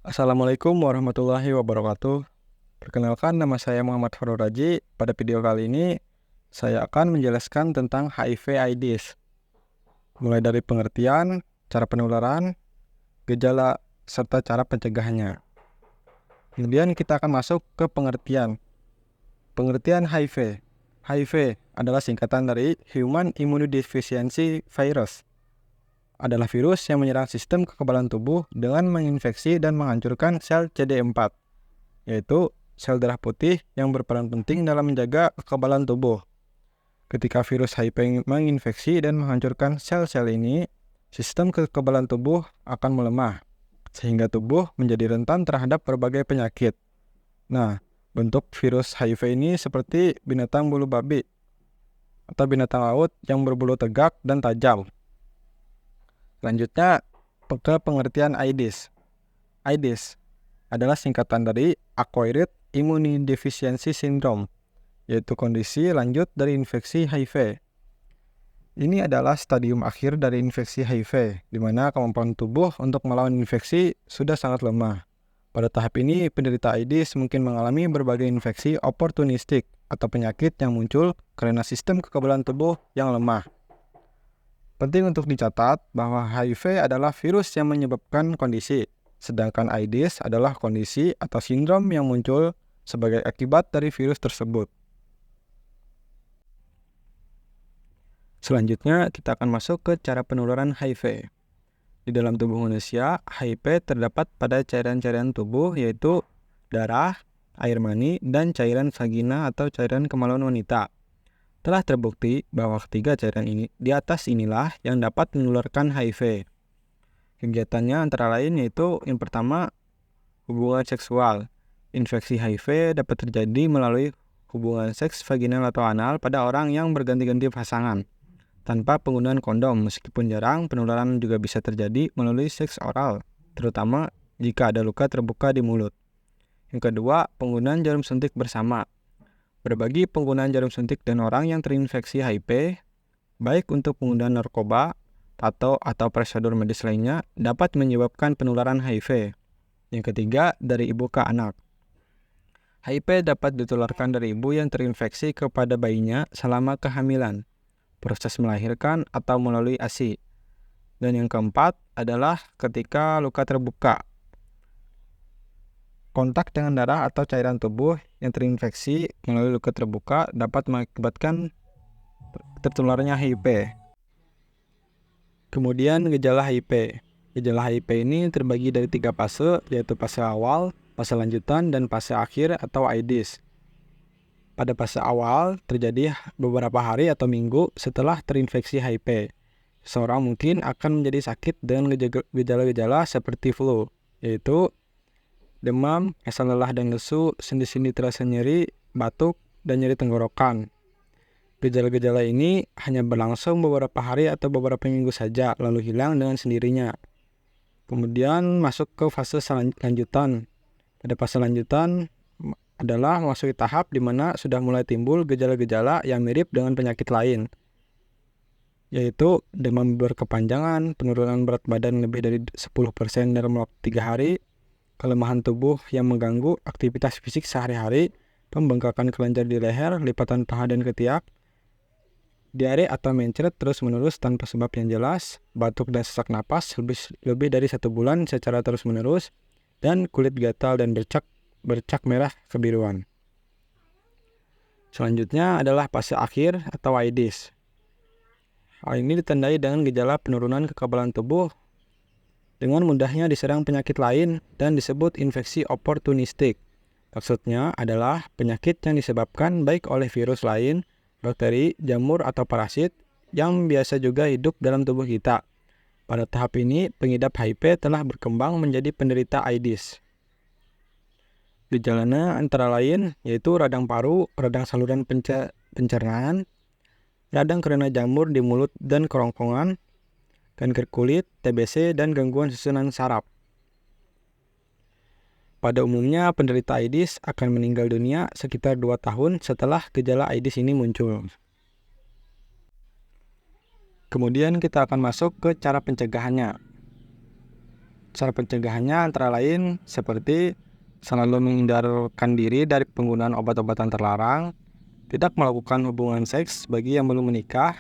Assalamualaikum warahmatullahi wabarakatuh. Perkenalkan, nama saya Muhammad Farul Raji. Pada video kali ini, saya akan menjelaskan tentang HIV/AIDS, mulai dari pengertian, cara penularan, gejala, serta cara pencegahannya. Kemudian kita akan masuk ke pengertian. Pengertian HIV. HIV adalah singkatan dari Human Immunodeficiency Virus. Adalah virus yang menyerang sistem kekebalan tubuh dengan menginfeksi dan menghancurkan sel CD4, yaitu sel darah putih yang berperan penting dalam menjaga kekebalan tubuh. Ketika virus HIV menginfeksi dan menghancurkan sel-sel ini, sistem kekebalan tubuh akan melemah, sehingga tubuh menjadi rentan terhadap berbagai penyakit. Nah, bentuk virus HIV ini seperti binatang bulu babi atau binatang laut yang berbulu tegak dan tajam. Selanjutnya, ke pengertian AIDS. AIDS adalah singkatan dari Acquired Immunodeficiency Syndrome, yaitu kondisi lanjut dari infeksi HIV. Ini adalah stadium akhir dari infeksi HIV, di mana kemampuan tubuh untuk melawan infeksi sudah sangat lemah. Pada tahap ini, penderita AIDS mungkin mengalami berbagai infeksi oportunistik atau penyakit yang muncul karena sistem kekebalan tubuh yang lemah. Penting untuk dicatat bahwa HIV adalah virus yang menyebabkan kondisi, sedangkan AIDS adalah kondisi atau sindrom yang muncul sebagai akibat dari virus tersebut. Selanjutnya, kita akan masuk ke cara penularan HIV. Di dalam tubuh manusia, HIV terdapat pada cairan-cairan tubuh yaitu darah, air mani, dan cairan vagina atau cairan kemaluan wanita. Telah terbukti bahwa ketiga cairan ini di atas inilah yang dapat menularkan HIV. Kegiatannya antara lain yaitu yang pertama, hubungan seksual. Infeksi HIV dapat terjadi melalui hubungan seks vaginal atau anal pada orang yang berganti-ganti pasangan tanpa penggunaan kondom. Meskipun jarang, penularan juga bisa terjadi melalui seks oral, terutama jika ada luka terbuka di mulut. Yang kedua, penggunaan jarum suntik bersama. Berbagi penggunaan jarum suntik dan orang yang terinfeksi HIV, baik untuk penggunaan narkoba, tato, atau prosedur medis lainnya, dapat menyebabkan penularan HIV. Yang ketiga, dari ibu ke anak. HIV dapat ditularkan dari ibu yang terinfeksi kepada bayinya selama kehamilan, proses melahirkan, atau melalui ASI. Dan yang keempat adalah ketika luka terbuka. Kontak dengan darah atau cairan tubuh yang terinfeksi melalui luka terbuka dapat mengakibatkan tertularnya HIV. Kemudian gejala HIV. Gejala HIV ini terbagi dari 3 fase, yaitu fase awal, fase lanjutan, dan fase akhir atau AIDS. Pada fase awal terjadi beberapa hari atau minggu setelah terinfeksi HIV. Seseorang mungkin akan menjadi sakit dengan gejala-gejala seperti flu, yaitu demam, rasa lelah dan lesu, sendi-sendi terasa nyeri, batuk, dan nyeri tenggorokan. Gejala-gejala ini hanya berlangsung beberapa hari atau beberapa minggu saja, lalu hilang dengan sendirinya. Kemudian masuk ke fase lanjutan. Pada fase lanjutan adalah memasuki tahap di mana sudah mulai timbul gejala-gejala yang mirip dengan penyakit lain, yaitu demam berkepanjangan, penurunan berat badan lebih dari 10% dalam waktu 3 hari, kelemahan tubuh yang mengganggu aktivitas fisik sehari-hari, pembengkakan kelenjar di leher, lipatan paha dan ketiak, diare atau mencret terus-menerus tanpa sebab yang jelas, batuk dan sesak napas lebih dari 1 bulan secara terus-menerus, dan kulit gatal dan bercak merah kebiruan. Selanjutnya adalah fase akhir atau AIDS. Hal ini ditandai dengan gejala penurunan kekebalan tubuh, dengan mudahnya diserang penyakit lain dan disebut infeksi oportunistik. Maksudnya adalah penyakit yang disebabkan baik oleh virus lain, bakteri, jamur, atau parasit yang biasa juga hidup dalam tubuh kita. Pada tahap ini, pengidap HIV telah berkembang menjadi penderita AIDS. Gejalanya antara lain yaitu radang paru, radang saluran pencernaan, radang karena jamur di mulut dan kerongkongan, kanker kulit, TBC, dan gangguan susunan saraf. Pada umumnya, penderita AIDS akan meninggal dunia sekitar 2 tahun setelah gejala AIDS ini muncul. Kemudian kita akan masuk ke cara pencegahannya. Cara pencegahannya antara lain seperti selalu menghindarkan diri dari penggunaan obat-obatan terlarang, tidak melakukan hubungan seks bagi yang belum menikah,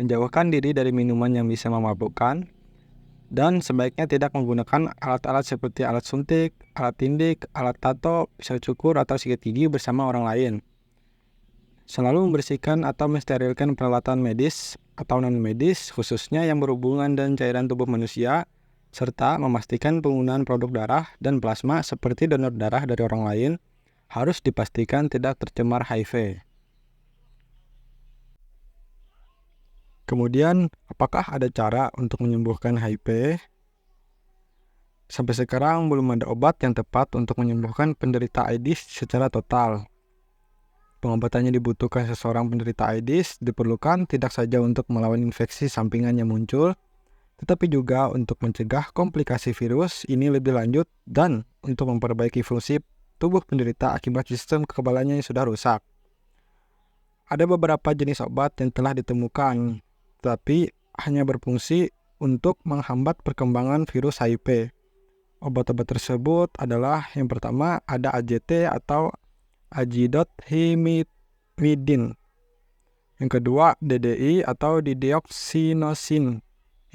menjauhkan diri dari minuman yang bisa memabukkan, dan sebaiknya tidak menggunakan alat-alat seperti alat suntik, alat tindik, alat tato, pisau cukur, atau sikat gigi bersama orang lain. Selalu membersihkan atau mensterilkan peralatan medis atau non-medis, khususnya yang berhubungan dengan cairan tubuh manusia, serta memastikan penggunaan produk darah dan plasma seperti donor darah dari orang lain harus dipastikan tidak tercemar HIV. Kemudian, apakah ada cara untuk menyembuhkan HIV? Sampai sekarang belum ada obat yang tepat untuk menyembuhkan penderita AIDS secara total. Pengobatannya dibutuhkan seseorang penderita AIDS diperlukan tidak saja untuk melawan infeksi sampingan yang muncul, tetapi juga untuk mencegah komplikasi virus ini lebih lanjut dan untuk memperbaiki fungsi tubuh penderita akibat sistem kekebalannya yang sudah rusak. Ada beberapa jenis obat yang telah ditemukan, tetapi hanya berfungsi untuk menghambat perkembangan virus HIV. Obat-obat tersebut adalah yang pertama ada AZT atau azithromycin. Yang kedua DDI atau dideoksinosin.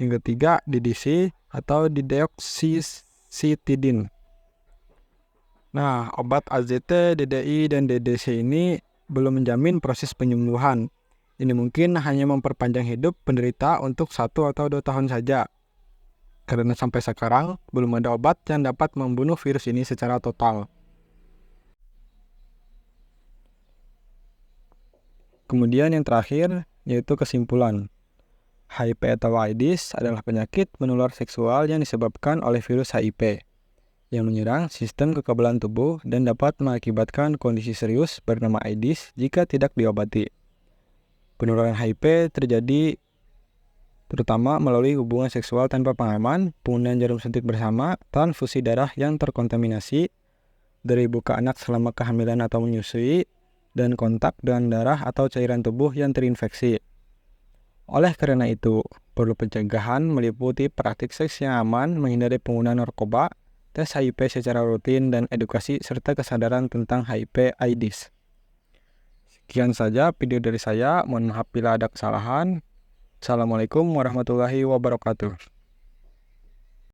Yang ketiga DDC atau dideoksisitidin. Nah, obat AZT, DDI, dan DDC ini belum menjamin proses penyembuhan. Ini mungkin hanya memperpanjang hidup penderita untuk 1 atau 2 tahun saja. Karena sampai sekarang belum ada obat yang dapat membunuh virus ini secara total. Kemudian yang terakhir yaitu kesimpulan. HIV atau AIDS adalah penyakit menular seksual yang disebabkan oleh virus HIV yang menyerang sistem kekebalan tubuh dan dapat mengakibatkan kondisi serius bernama AIDS jika tidak diobati. Penularan HIV terjadi terutama melalui hubungan seksual tanpa pengaman, penggunaan jarum suntik bersama, transfusi darah yang terkontaminasi, dari ibu ke anak selama kehamilan atau menyusui, dan kontak dengan darah atau cairan tubuh yang terinfeksi. Oleh karena itu, perlu pencegahan meliputi praktik seks yang aman, menghindari penggunaan narkoba, tes HIV secara rutin, dan edukasi serta kesadaran tentang HIV/AIDS. Sekian saja video dari saya, mohon maaf bila ada kesalahan. Assalamualaikum warahmatullahi wabarakatuh.